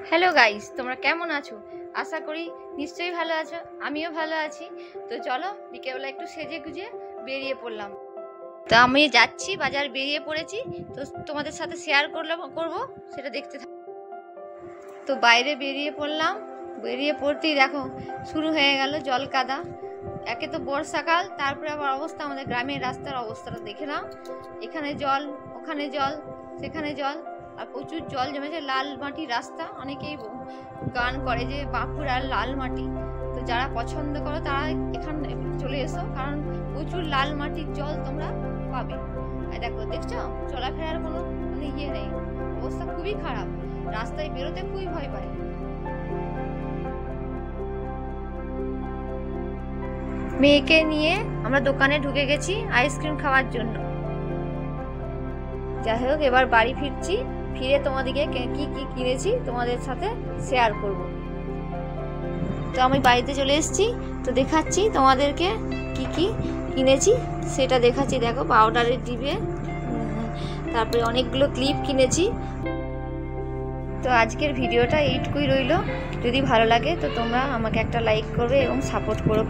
Hello guys, তোমরা কেমন আছো? আশা করি নিশ্চয়ই ভালো আছো। আমিও ভালো আছি। তো চলো বিকেলবেলা একটু সেজে গুজে বেরিয়ে পড়লাম। তো আমি যাচ্ছি, বাজার বেরিয়ে পড়েছি। তো তোমাদের সাথে শেয়ার করব, সেটা দেখতে থাকো। তো বাইরে বেরিয়ে পড়লাম, বেরিয়ে পড়তেই দেখো শুরু হয়ে গেল জল কাদা। একে তো বর্ষাকাল, তারপরে আবার অবস্থা, আমাদের গ্রামের রাস্তার অবস্থাটা দেখে নাও। এখানে জল, ওখানে জল, সেখানে জল, আর প্রচুর জল জমেছে। লাল মাটি রাস্তা, অনেকেই গান করে যে বাঁকুড়ার লাল মাটি। তো যারা পছন্দ করো তারা এখানে চলে এসো, কারণ প্রচুর লাল মাটির জল তোমরা পাবে। আর দেখছো চলাফেরার কোনো ইয়ে নেই, অবস্থা খুবই খারাপ, রাস্তায় বেরোতে খুবই ভয় পায়। মেয়েকে নিয়ে আমরা দোকানে ঢুকে গেছি আইসক্রিম খাওয়ার জন্য। যাই হোক, এবার বাড়ি ফিরছি, ফিরে তোমাদেরকে কি কি কিনেছি তোমাদের সাথে শেয়ার করব। তো আমি বাড়িতে চলে এসেছি, তো দেখাচ্ছি তোমাদেরকে কি কি কিনেছি সেটা দেখাচ্ছি। দেখো পাউডারের ডিবে, তারপরে অনেকগুলো ক্লিপ কিনেছি। তো আজকের ভিডিওটা এইটুকুই রইল। যদি ভালো লাগে তো তোমরা আমাকে একটা লাইক করবে এবং সাপোর্ট করো।